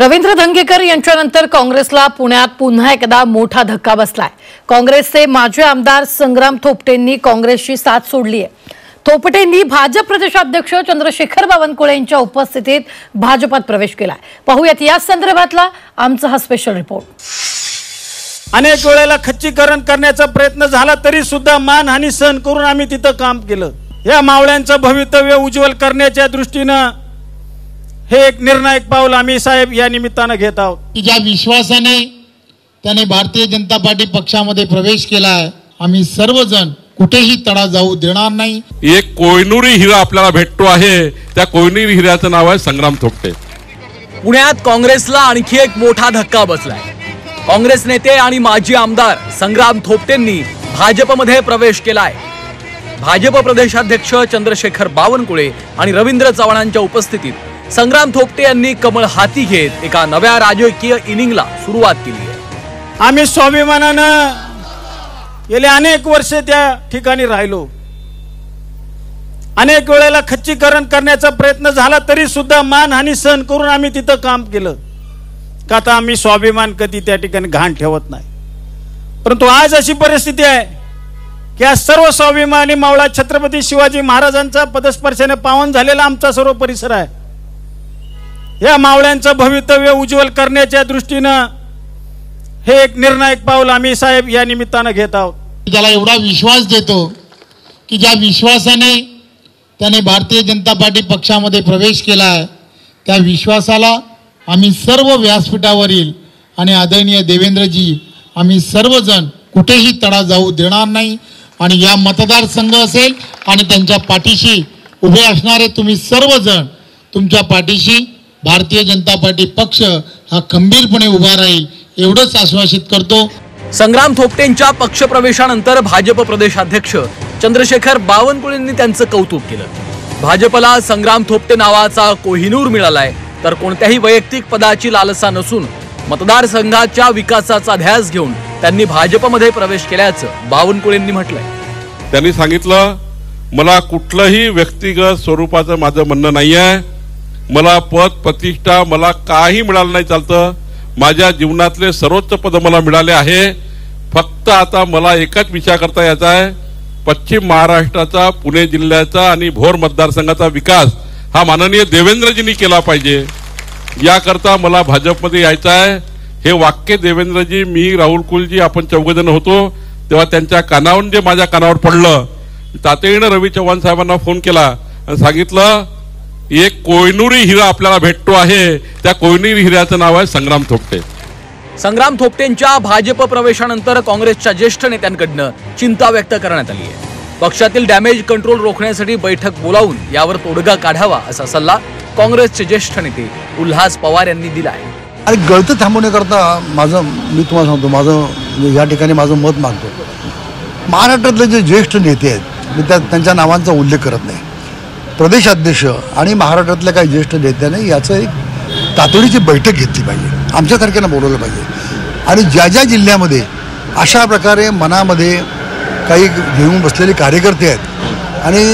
रवींद्र धंगेकर यांच्यानंतर काँग्रेसला पुण्यात पुन्हा एकदा मोठा धक्का बसलाय। काँग्रेसचे माजी आमदार संग्राम थोपटेंनी काँग्रेसची साथ सोडली आहे। थोपटेंनी भाजप प्रदेशाध्यक्ष चंद्रशेखर बावनकुळे यांच्या उपस्थितीत भाजपात प्रवेश केलाय। पाहूयात या संदर्भातला आमचा हा स्पेशल रिपोर्ट। अनेक वेळेला खच्चीकरण करण्याचा प्रयत्न झाला तरी सुद्धा मानहानी सहन करून आम्ही तिथं काम केलं। या मावळ्यांचं भवितव्य उज्ज्वल करण्याच्या दृष्टीने हे एक निर्णायक पाऊल आम्ही साहेब या निमित्ताने घेत आहोत। ज्या विश्वासाने त्याने भारतीय जनता पार्टी पक्षामध्ये प्रवेश केला आहे, आम्ही सर्वजण कुठेही तडा जाऊ देणार नाही। एक कोहिनूरी हिरा आपल्याला भेटतो आहे, त्या कोहिनूरी हिऱ्याचं नाव आहे संग्राम थोपटे। पुण्यात काँग्रेसला आणखी एक मोठा धक्का बसलाय। काँग्रेस नेते आणि माजी आमदार संग्राम थोपटेंनी भाजपमध्ये प्रवेश केलाय। भाजप प्रदेशाध्यक्ष चंद्रशेखर बावनकुळे आणि रवींद्र चव्हाणांच्या उपस्थितीत संग्राम थोपटे यांनी कमळ हाती घेत एका नव्या राजकीय इनिंगला सुरुवात केली आहे। आम्ही स्वाभिमानानं गेले अनेक वर्ष त्या ठिकाणी राहिलो। अनेक वेळेला खच्चीकरण करण्याचा प्रयत्न झाला तरी सुद्धा मानहानी सहन करून आम्ही तिथं काम केलं। का तर आम्ही स्वाभिमान कधी त्या ठिकाणी घाण ठेवत नाही। परंतु आज अशी परिस्थिती आहे की आज सर्व स्वाभिमानी मावळा छत्रपती शिवाजी महाराजांचा पदस्पर्शाने पावन झालेला आमचा सर्व परिसर आहे। या मावळ्यांचं भवितव्य उज्ज्वल करण्याच्या दृष्टीने हे एक निर्णायक पाऊल आम्ही साहेब या निमित्ताने घेत आहोत। त्याला एवढा विश्वास देतो की ज्या विश्वासाने त्याने भारतीय जनता पार्टी पक्षामध्ये प्रवेश केला आहे, त्या विश्वासाला आम्ही सर्व व्यासपीठावरील आणि आदरणीय देवेंद्रजी आम्ही सर्वजण कुठेही तडा जाऊ देणार नाही। आणि या मतदारसंघ असेल आणि त्यांच्या पाठीशी उभे असणारे तुम्ही सर्वजण, तुमच्या पाठीशी भारतीय जनता पार्टी पक्ष हा खंबीरपणे उभा राहील एवढंच आश्वासित करतो। संग्राम थोपटेंच्या पक्षप्रवेशानंतर भाजप प्रदेशाध्यक्ष चंद्रशेखर बावनकुळेंनी त्यांचं कौतुक केलं। भाजपला संग्राम थोपटे नावाचा कोहिनूर मिळालाय, तर कोणत्याही वैयक्तिक पदाची लालसा नसून मतदारसंघाच्या विकासाचा ध्यास घेऊन त्यांनी भाजपमध्ये प्रवेश केल्याचं बावनकुळेंनी म्हटलंय। त्यांनी सांगितलं, मला कुठलंही व्यक्तिगत स्वरूपाचं माझं म्हणणं नाहीये। मला पद प्रतिष्ठा मला काही मिळालं नाही चालतं। माझ्या जीवनातले सर्वोच्च पद मला मिळाले आहे। फक्त आता मला एकच विचार करता यायचा आहे, पश्चिम महाराष्ट्राचा, पुणे जिल्ह्याचा आणि भोर मतदारसंघाचा विकास हा माननीय देवेंद्रजींनी केला पाहिजे। याकरता मला भाजपमध्ये यायचं आहे। हे वाक्य देवेंद्रजी, मी, राहुल कुलजी आपण चौघजण होतो तेव्हा त्यांच्या कानावर जे माझ्या कानावर पडलं, तातडीनं रवी चव्हाण साहेबांना फोन केला आणि सांगितलं, एक कोहिनूरी हिरा आपल्याला भेटतो आहे, त्या कोहिनूरी हिऱ्याचं नाव आहे संग्राम थोपटे। संग्राम थोपटेंच्या भाजप प्रवेशानंतर काँग्रेसच्या ज्येष्ठ नेत्यांकडून चिंता व्यक्त करण्यात आली आहे। पक्षातील डॅमेज कंट्रोल रोखण्यासाठी बैठक बोलावून यावर तोडगा काढावा असा सल्ला काँग्रेसचे ज्येष्ठ नेते उल्हास पवार यांनी दिला आहे। आणि गळतं थांबवण्याकरता मी तुम्हाला सांगतो, माझं या ठिकाणी माझं मत मागतो। महाराष्ट्रातले जे ज्येष्ठ नेते आहेत, मी त्यांच्या नावांचा उल्लेख करत नाही, प्रदेशाध्यक्ष आणि महाराष्ट्रातल्या काही ज्येष्ठ नेत्याने याचं एक तातडीची बैठक घेतली पाहिजे, आमच्यासारख्यांना बोलवलं पाहिजे। आणि ज्या ज्या जिल्ह्यामध्ये अशा प्रकारे मनामध्ये काही घेऊन बसलेले कार्यकर्ते आहेत आणि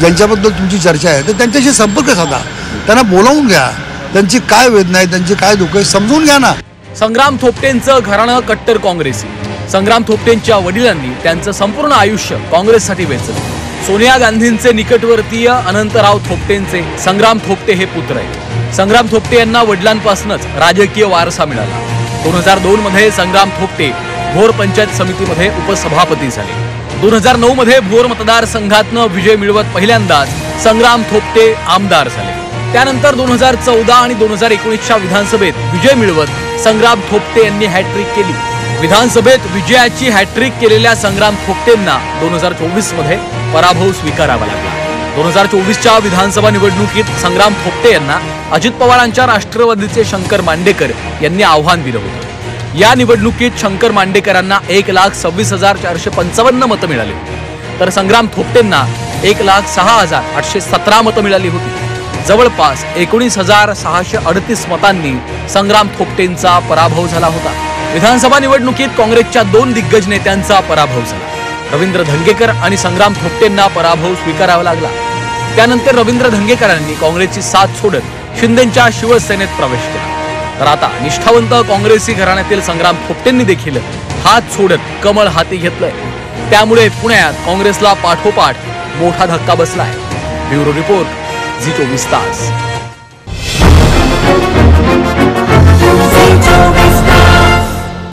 ज्यांच्याबद्दल तुमची चर्चा आहे, तर त्यांच्याशी संपर्क साधा, त्यांना बोलावून घ्या, त्यांची काय वेदना आहे, त्यांची काय दुःख आहे समजून घ्या ना। संग्राम थोपटेंचं घराणं कट्टर काँग्रेसी। संग्राम थोपटेंच्या वडिलांनी त्यांचं संपूर्ण आयुष्य काँग्रेससाठी वेचलं। सोनिया गांधींचे निकटवर्तीय अनंतराव थोपटेंचे संग्राम थोपटे हे पुत्र आहेत। संग्राम थोपटे यांना वडिलांपासूनच राजकीय वारसा मिळाला। 2002 मध्ये संग्राम थोपटे भोर पंचायत समितीमध्ये उपसभापती झाले। 2009 मध्ये भोर मतदारसंघातनं विजय मिळवत पहिल्यांदाच संग्राम थोपटे आमदार झाले। त्यानंतर 2014 आणि 2019च्या विधानसभेत विजय मिळवत संग्राम थोपटे यांनी हॅट्रिक केली। विधानसभेत विजयाची हॅट्रिक केलेल्या संग्राम थोपटेंना 2024 मध्ये पराभव स्वीकारावा लागला। 2024च्या विधानसभा निवडणुकीत संग्राम थोपटे यांना अजित पवारांच्या राष्ट्रवादीचे शंकर मांडेकर यांनी आव्हान दिलं होतं। या निवडणुकीत शंकर मांडेकरांना 1,26,455 मतं मिळाली, तर संग्राम थोपटेंना 1,06,817 मतं मिळाली होती। जवळपास 19,638 मतांनी संग्राम थोपटेंचा पराभव झाला होता। विधानसभा निवडणुकीत काँग्रेसच्या 2 दिग्गज नेत्यांचा पराभव झाला। रवींद्र धंगेकर आणि संग्राम थोपटेंना पराभव स्वीकारावा लागला। त्यानंतर रवींद्र धंगेकरांनी काँग्रेसची साथ सोडत शिंदेंच्या शिवसेनेत प्रवेश केला। तर आता निष्ठावंत काँग्रेसी घराण्यातील संग्राम थोपटेंनी देखील हात सोडत कमळ हाती घेतलंय. त्यामुळे पुण्यात काँग्रेसला पाठोपाठ मोठा धक्का बसलाय. ब्युरो रिपोर्ट, झी 24 तास.